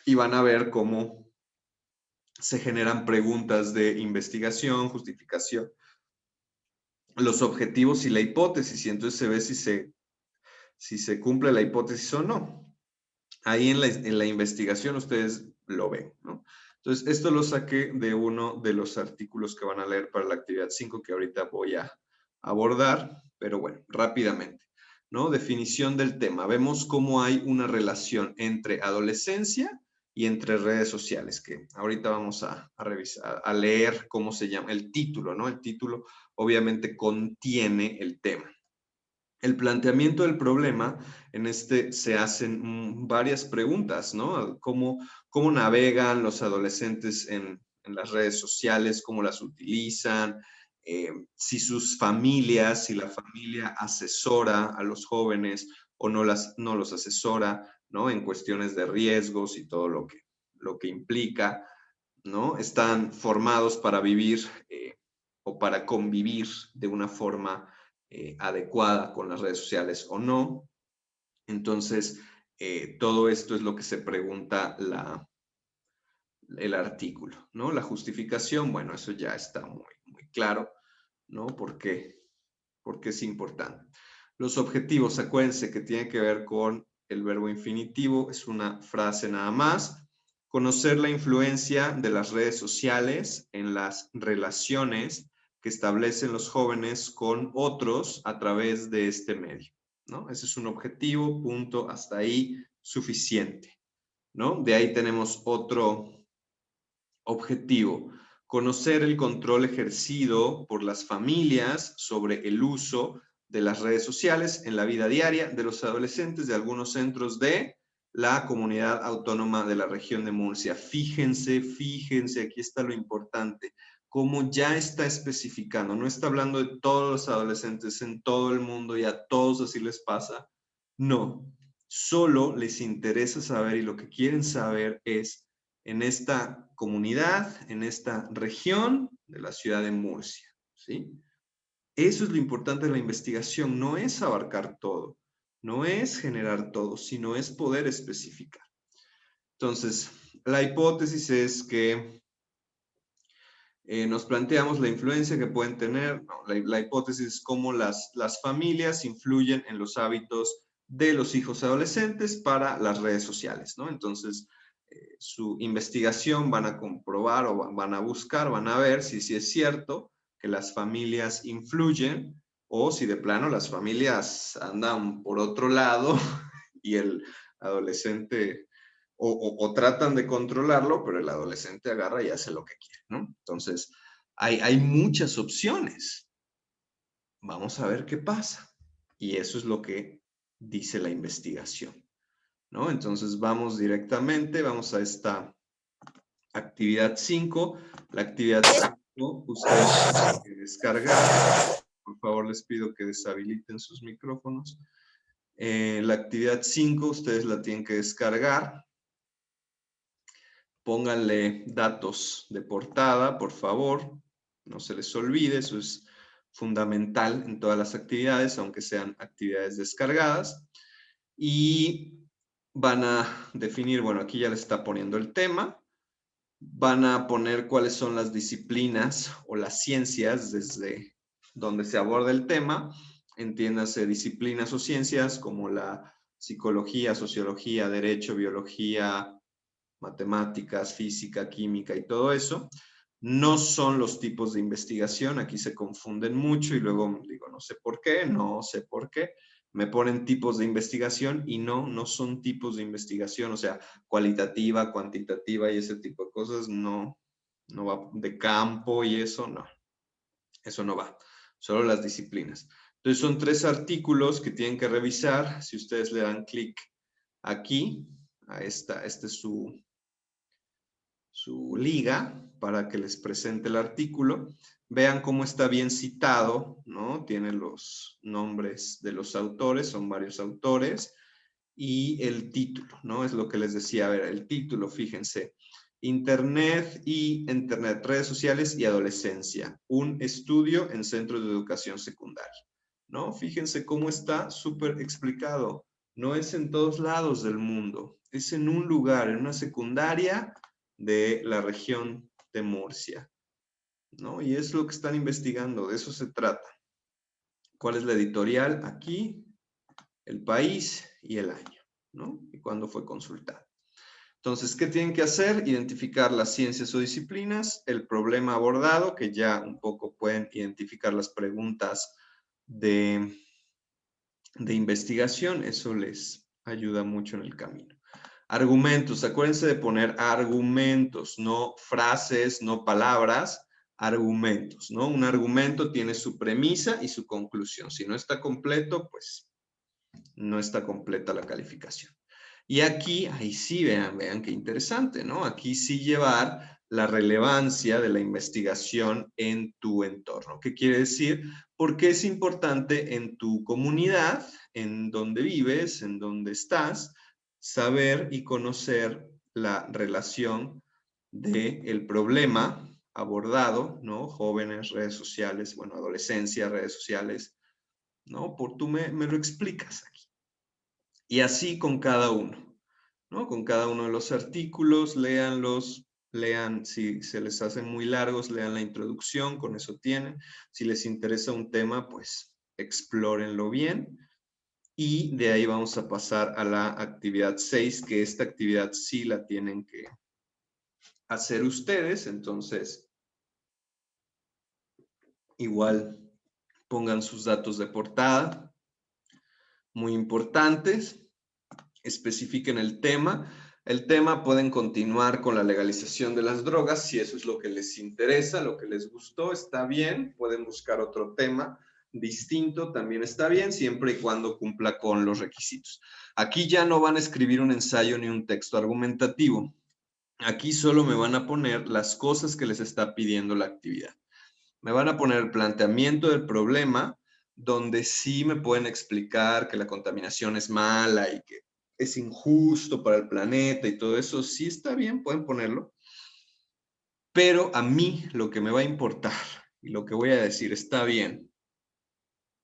y van a ver cómo Se generan preguntas de investigación, justificación, los objetivos y la hipótesis, y entonces se ve si se cumple la hipótesis o no. Ahí en la investigación ustedes lo ven, ¿no? Entonces, esto lo saqué de uno de los artículos que van a leer para la actividad 5 que ahorita voy a abordar, pero bueno, rápidamente, ¿no? Definición del tema. Vemos cómo hay una relación entre adolescencia y entre redes sociales, que ahorita vamos a revisar, a leer cómo se llama el título, ¿no? El título obviamente contiene el tema. El planteamiento del problema, en este se hacen varias preguntas, ¿no? ¿Cómo navegan los adolescentes en las redes sociales? ¿Cómo las utilizan? Si sus familias, si la familia asesora a los jóvenes o no los asesora, ¿no? En cuestiones de riesgos y todo lo que implica, ¿no? Están formados para vivir o para convivir de una forma adecuada con las redes sociales o no. Entonces, todo esto es lo que se pregunta el artículo, ¿no? La justificación, bueno, eso ya está muy claro, ¿no? ¿Por qué? Porque es importante. Los objetivos, acuérdense que tiene que ver con el verbo infinitivo, es una frase nada más. Conocer la influencia de las redes sociales en las relaciones que establecen los jóvenes con otros a través de este medio, ¿no? Ese es un objetivo, punto, hasta ahí suficiente, ¿no? De ahí tenemos otro objetivo, conocer el control ejercido por las familias sobre el uso de las redes sociales en la vida diaria de los adolescentes de algunos centros de la comunidad autónoma de la región de Murcia. Fíjense, aquí está lo importante, cómo ya está especificando, no está hablando de todos los adolescentes en todo el mundo y a todos así les pasa, no, solo les interesa saber y lo que quieren saber es en esta comunidad, en esta región de la ciudad de Murcia, ¿sí? Eso es lo importante de la investigación, no es abarcar todo, no es generar todo, sino es poder especificar. Entonces, la hipótesis es que nos planteamos la influencia que pueden tener, no, la hipótesis es cómo las familias influyen en los hábitos de los hijos adolescentes para las redes sociales, ¿no? Entonces, su investigación van a comprobar o van a buscar, van a ver si es cierto que las familias influyen o si de plano las familias andan por otro lado y el adolescente o tratan de controlarlo, pero el adolescente agarra y hace lo que quiere, ¿no? Entonces, hay muchas opciones. Vamos a ver qué pasa. Y eso es lo que dice la investigación, ¿no? Entonces, vamos directamente, vamos a esta actividad 5. La actividad 5, ustedes tienen que descargar. Por favor, les pido que deshabiliten sus micrófonos. La actividad 5, ustedes la tienen que descargar. Pónganle datos de portada, por favor. No se les olvide, eso es fundamental en todas las actividades, aunque sean actividades descargadas. Y van a definir, bueno, aquí ya les está poniendo el tema. Van a poner cuáles son las disciplinas o las ciencias desde donde se aborda el tema. Entiéndase disciplinas o ciencias como la psicología, sociología, derecho, biología, matemáticas, física, química y todo eso. No son los tipos de investigación, aquí se confunden mucho y luego digo, no sé por qué, me ponen tipos de investigación y no son tipos de investigación, o sea, cualitativa, cuantitativa y ese tipo de cosas, no va de campo y eso no va, solo las disciplinas. Entonces son 3 artículos que tienen que revisar, si ustedes le dan clic aquí, este es su liga para que les presente el artículo. Vean cómo está bien citado, ¿no? Tiene los nombres de los autores, son varios autores, y el título, ¿no? Es lo que les decía, a ver, el título, fíjense. Internet, redes sociales y adolescencia. Un estudio en centros de educación secundaria, ¿no? Fíjense cómo está súper explicado. No es en todos lados del mundo, es en un lugar, en una secundaria de la región de Murcia, ¿no? Y es lo que están investigando, de eso se trata. ¿Cuál es la editorial? Aquí, el país y el año, ¿no? Y cuándo fue consultado. Entonces, ¿qué tienen que hacer? Identificar las ciencias o disciplinas, el problema abordado, que ya un poco pueden identificar las preguntas de investigación, eso les ayuda mucho en el camino. Argumentos, acuérdense de poner argumentos, no frases, no palabras, argumentos, ¿no? Un argumento tiene su premisa y su conclusión. Si no está completo, pues no está completa la calificación. Y aquí, ahí sí, vean qué interesante, ¿no? Aquí sí llevar la relevancia de la investigación en tu entorno. ¿Qué quiere decir? Porque es importante en tu comunidad, en donde vives, en donde estás, saber y conocer la relación del problema abordado, ¿no? Jóvenes, redes sociales, bueno, adolescencia, redes sociales, ¿no? Tú me lo explicas aquí. Y así con cada uno, ¿no? Con cada uno de los artículos, léanlos, lean, si se les hacen muy largos, lean la introducción, con eso tienen. Si les interesa un tema, pues explórenlo bien. Y de ahí vamos a pasar a la actividad 6, que esta actividad sí la tienen que hacer ustedes. Entonces, igual pongan sus datos de portada, muy importantes. Especifiquen el tema. El tema pueden continuar con la legalización de las drogas, si eso es lo que les interesa, lo que les gustó, está bien. Pueden buscar otro tema distinto, también está bien, siempre y cuando cumpla con los requisitos. Aquí ya no van a escribir un ensayo ni un texto argumentativo. Aquí solo me van a poner las cosas que les está pidiendo la actividad. Me van a poner el planteamiento del problema, donde sí me pueden explicar que la contaminación es mala y que es injusto para el planeta y todo eso. Sí está bien, pueden ponerlo. Pero a mí lo que me va a importar y lo que voy a decir está bien.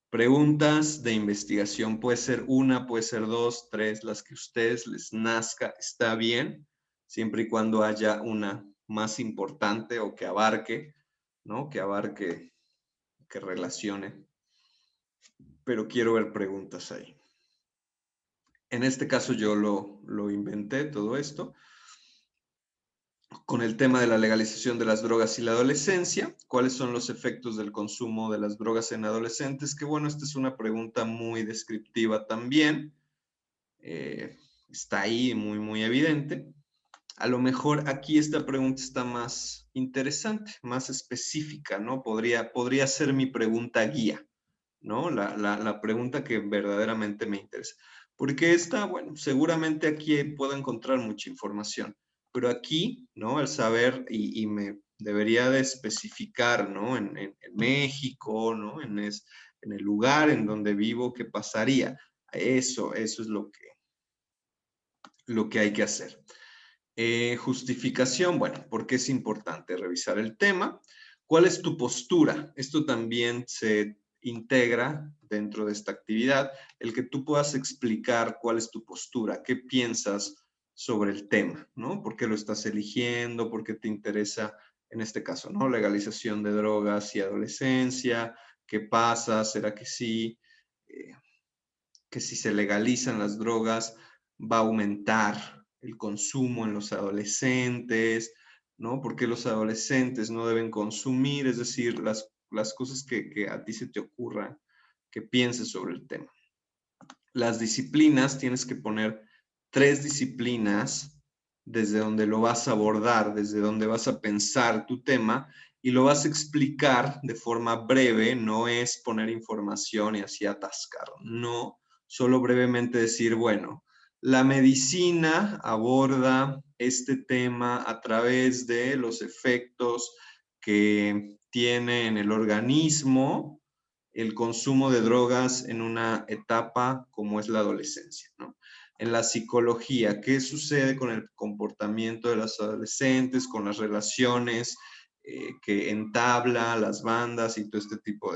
Preguntas de investigación, puede ser una, puede ser dos, tres, las que a ustedes les nazca, está bien, siempre y cuando haya una más importante o que abarque, ¿no? Que abarque, que relacione. Pero quiero ver preguntas ahí. En este caso yo lo inventé, todo esto, con el tema de la legalización de las drogas y la adolescencia. ¿Cuáles son los efectos del consumo de las drogas en adolescentes? Que bueno, esta es una pregunta muy descriptiva también. Está ahí muy evidente. A lo mejor aquí esta pregunta está más interesante, más específica, ¿no? Podría ser mi pregunta guía, ¿no? La pregunta que verdaderamente me interesa. Porque esta, bueno, seguramente aquí puedo encontrar mucha información, pero aquí, ¿no? Al saber, y me debería de especificar, ¿no? En México, ¿no? En el lugar en donde vivo, ¿qué pasaría? Eso es lo que hay que hacer. Justificación, bueno, ¿por qué es importante revisar el tema? ¿Cuál es tu postura? Esto también se integra dentro de esta actividad, el que tú puedas explicar cuál es tu postura, qué piensas sobre el tema, ¿no? ¿Por qué lo estás eligiendo? ¿Por qué te interesa, en este caso, ¿no? Legalización de drogas y adolescencia, ¿qué pasa? ¿Será que sí? Que si se legalizan las drogas va a aumentar el consumo en los adolescentes, ¿no? Porque los adolescentes no deben consumir, es decir, las cosas que a ti se te ocurran, que pienses sobre el tema. Las disciplinas, tienes que poner 3 disciplinas desde donde lo vas a abordar, desde donde vas a pensar tu tema y lo vas a explicar de forma breve, no es poner información y así atascar, no, solo brevemente decir, bueno, la medicina aborda este tema a través de los efectos que tiene en el organismo el consumo de drogas en una etapa como es la adolescencia, ¿no? En la psicología, ¿qué sucede con el comportamiento de los adolescentes, con las relaciones que entabla, las bandas y todo este tipo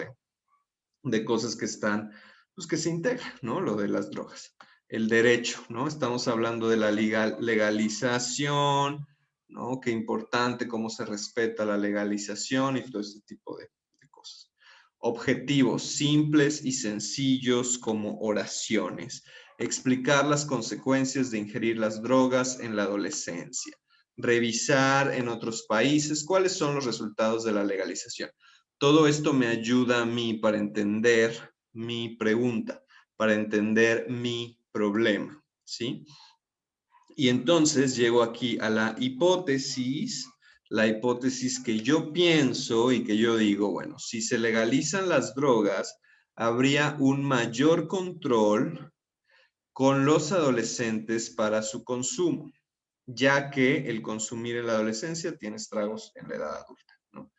de cosas que están, pues que se integran, ¿no? Lo de las drogas. El derecho, ¿no? Estamos hablando de la legalización, ¿no? Qué importante, cómo se respeta la legalización y todo este tipo de cosas. Objetivos simples y sencillos como oraciones. Explicar las consecuencias de ingerir las drogas en la adolescencia. Revisar en otros países cuáles son los resultados de la legalización. Todo esto me ayuda a mí para entender mi pregunta, para entender mi problema, ¿sí? Y entonces llego aquí a la hipótesis que yo pienso y que yo digo, bueno, si se legalizan las drogas, habría un mayor control con los adolescentes para su consumo, ya que el consumir en la adolescencia tiene estragos en la edad adulta, ¿no?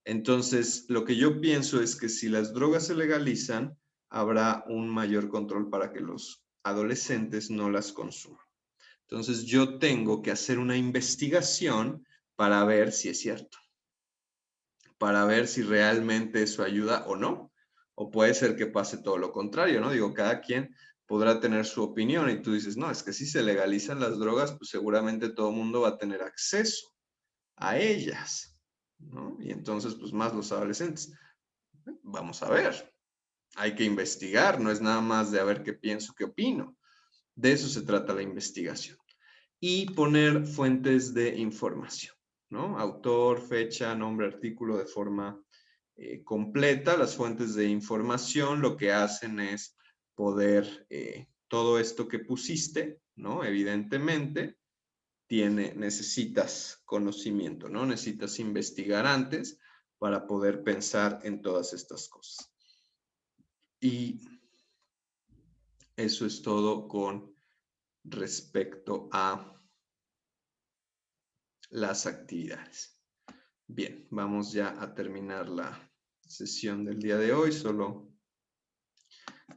Entonces, lo que yo pienso es que si las drogas se legalizan, habrá un mayor control para que los adolescentes no las consuman. Entonces, yo tengo que hacer una investigación para ver si es cierto, para ver si realmente eso ayuda o no. O puede ser que pase todo lo contrario, ¿no? Digo, cada quien podrá tener su opinión y tú dices, no, es que si se legalizan las drogas, pues seguramente todo el mundo va a tener acceso a ellas, ¿no? Y entonces, pues más los adolescentes. Vamos a ver, hay que investigar, no es nada más de a ver qué pienso, qué opino. De eso se trata la investigación. Y poner fuentes de información, ¿no? Autor, fecha, nombre, artículo de forma completa. Las fuentes de información lo que hacen es poder, todo esto que pusiste, ¿no? Evidentemente, necesitas conocimiento, ¿no? Necesitas investigar antes para poder pensar en todas estas cosas. Y eso es todo con respecto a las actividades. Bien, vamos ya a terminar la sesión del día de hoy. Solo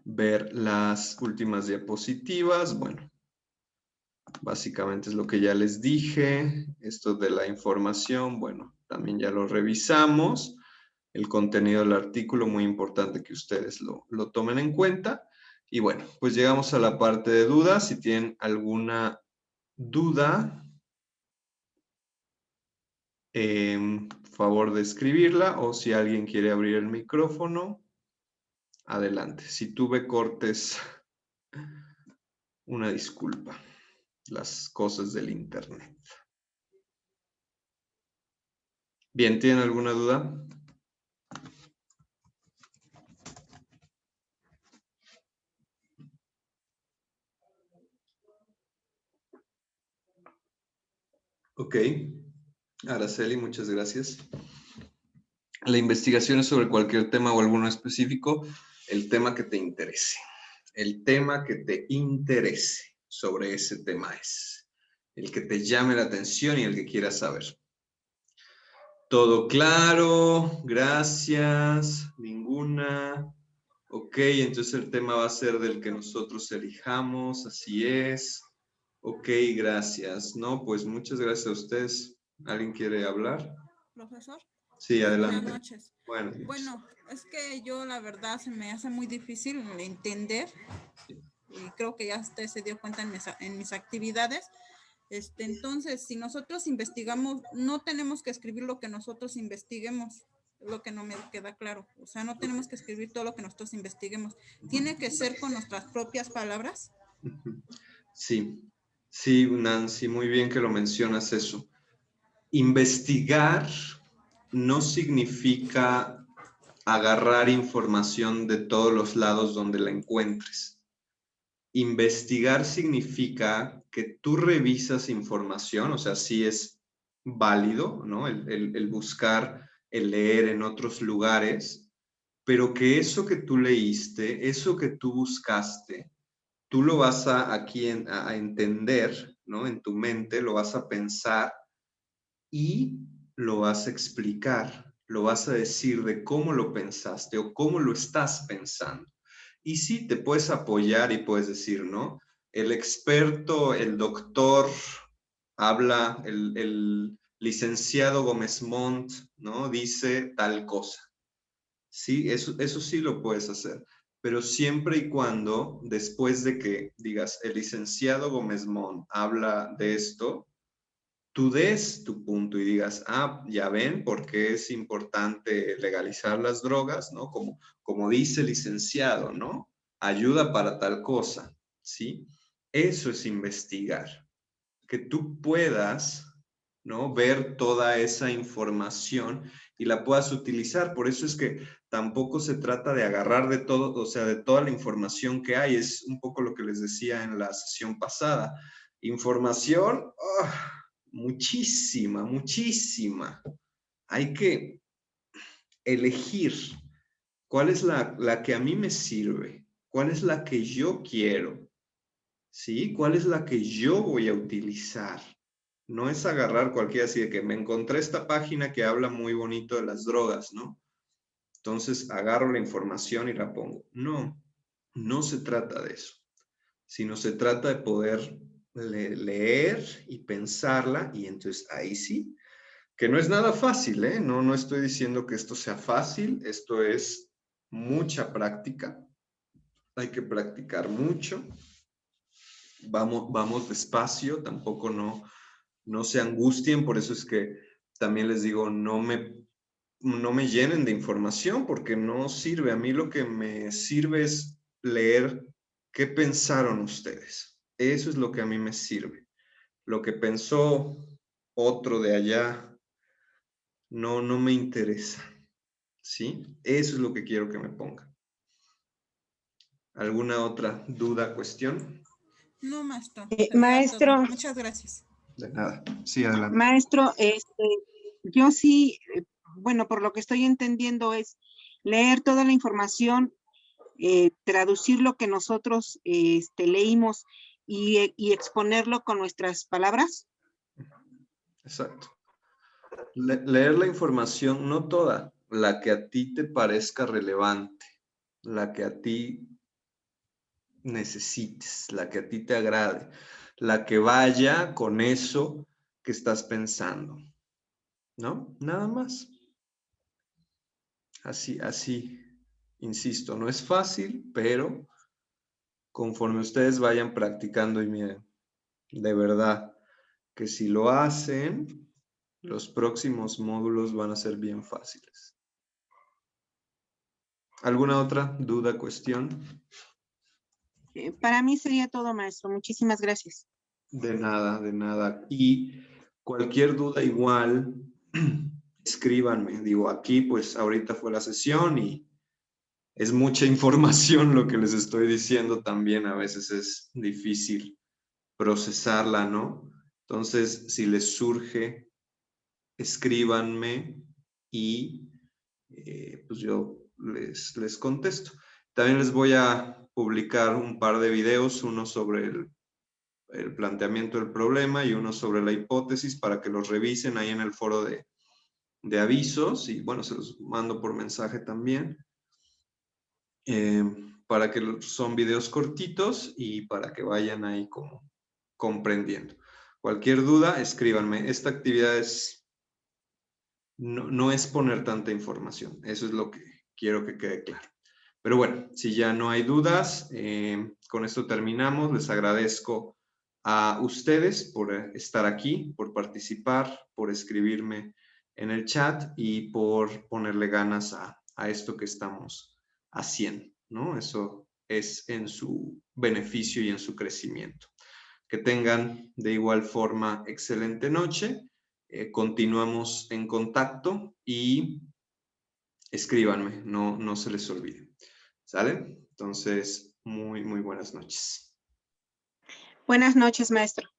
ver las últimas diapositivas. Bueno, básicamente es lo que ya les dije. Esto de la información, bueno, también ya lo revisamos. El contenido del artículo, muy importante que ustedes lo tomen en cuenta. Y bueno, pues llegamos a la parte de dudas. Si tienen alguna duda, favor de escribirla, o si alguien quiere abrir el micrófono, adelante. Si tuve cortes, una disculpa. Las cosas del internet. Bien, ¿tienen alguna duda? Ok. Araceli, muchas gracias. La investigación es sobre cualquier tema o alguno específico, el tema que te interese. El tema que te interese sobre ese tema es el que te llame la atención y el que quieras saber. Todo claro, gracias, ninguna. Ok, entonces el tema va a ser del que nosotros elijamos, así es. Ok, gracias. No, pues muchas gracias a ustedes. ¿Alguien quiere hablar? Profesor. Sí, Buenas adelante. noches. Buenas noches. Bueno, es que yo la verdad se me hace muy difícil entender y creo que ya usted se dio cuenta en mis actividades. Entonces, si nosotros investigamos, no tenemos que escribir lo que nosotros investiguemos, lo que no me queda claro. O sea, no tenemos que escribir todo lo que nosotros investiguemos. Tiene que ser con nuestras propias palabras. Sí, sí, Nancy, muy bien que lo mencionas eso. Investigar no significa agarrar información de todos los lados donde la encuentres. Investigar significa que tú revisas información, o sea, sí es válido, ¿no? El buscar, el leer en otros lugares, pero que eso que tú leíste, eso que tú buscaste, tú lo vas a entender, ¿no? En tu mente, lo vas a pensar y lo vas a explicar, lo vas a decir de cómo lo pensaste o cómo lo estás pensando. Y sí, te puedes apoyar y puedes decir, ¿no? El experto, el doctor, habla, el licenciado Gómez Montt, ¿no? Dice tal cosa. Sí, eso sí lo puedes hacer, pero siempre y cuando, después de que digas, el licenciado Gómez Montt habla de esto, tú des tu punto y digas, ah, ya ven por qué es importante legalizar las drogas, ¿no? Como dice el licenciado, ¿no? Ayuda para tal cosa, ¿sí? Eso es investigar. Que tú puedas, ¿no? Ver toda esa información y la puedas utilizar. Por eso es que tampoco se trata de agarrar de todo, o sea, de toda la información que hay. Es un poco lo que les decía en la sesión pasada. Información, muchísima, muchísima. Hay que elegir cuál es la que a mí me sirve, cuál es la que yo quiero, ¿sí? ¿Cuál es la que yo voy a utilizar? No es agarrar cualquiera así de que me encontré esta página que habla muy bonito de las drogas, ¿no? Entonces agarro la información y la pongo. No, no se trata de eso, sino se trata de poder leer y pensarla y entonces ahí sí, que no es nada fácil, ¿eh? No, no estoy diciendo que esto sea fácil, esto es mucha práctica, hay que practicar mucho, vamos despacio, tampoco no se angustien, por eso es que también les digo, no me llenen de información porque no sirve. A mí lo que me sirve es leer qué pensaron ustedes. Eso es lo que a mí me sirve. Lo que pensó otro de allá, no me interesa. ¿Sí? Eso es lo que quiero que me pongan. ¿Alguna otra duda, cuestión? No, maestro, sería todo. Maestro, Muchas gracias. De nada. Sí, adelante. maestro, yo sí, bueno, por lo que estoy entendiendo es leer toda la información, traducir lo que nosotros leímos y exponerlo con nuestras palabras. Exacto. Leer la información, no toda, la que a ti te parezca relevante, la que a ti necesites, la que a ti te agrade, la que vaya con eso que estás pensando, ¿no? Nada más. Así, insisto, no es fácil, pero conforme ustedes vayan practicando y miren, de verdad, que si lo hacen, los próximos módulos van a ser bien fáciles. ¿Alguna otra duda, cuestión? Para mí sería todo, maestro. Muchísimas gracias. De nada, de nada. Y cualquier duda igual, escríbanme. Digo, aquí pues ahorita fue la sesión y es mucha información lo que les estoy diciendo también. A veces es difícil procesarla, ¿no? Entonces, si les surge, escríbanme y pues yo les contesto. También les voy a publicar un par de videos, uno sobre el planteamiento del problema y uno sobre la hipótesis para que los revisen ahí en el foro de avisos y bueno, se los mando por mensaje también. Para que son videos cortitos y para que vayan ahí como comprendiendo. Cualquier duda, escríbanme. Esta actividad no es poner tanta información. Eso es lo que quiero que quede claro. Pero bueno, si ya no hay dudas, con esto terminamos. Les agradezco a ustedes por estar aquí, por participar, por escribirme en el chat y por ponerle ganas a esto que estamos haciendo, ¿no? Eso es en su beneficio y en su crecimiento. Que tengan de igual forma excelente noche. Continuamos en contacto y escríbanme, no se les olvide. ¿Sale? Entonces, muy buenas noches. Buenas noches, maestro.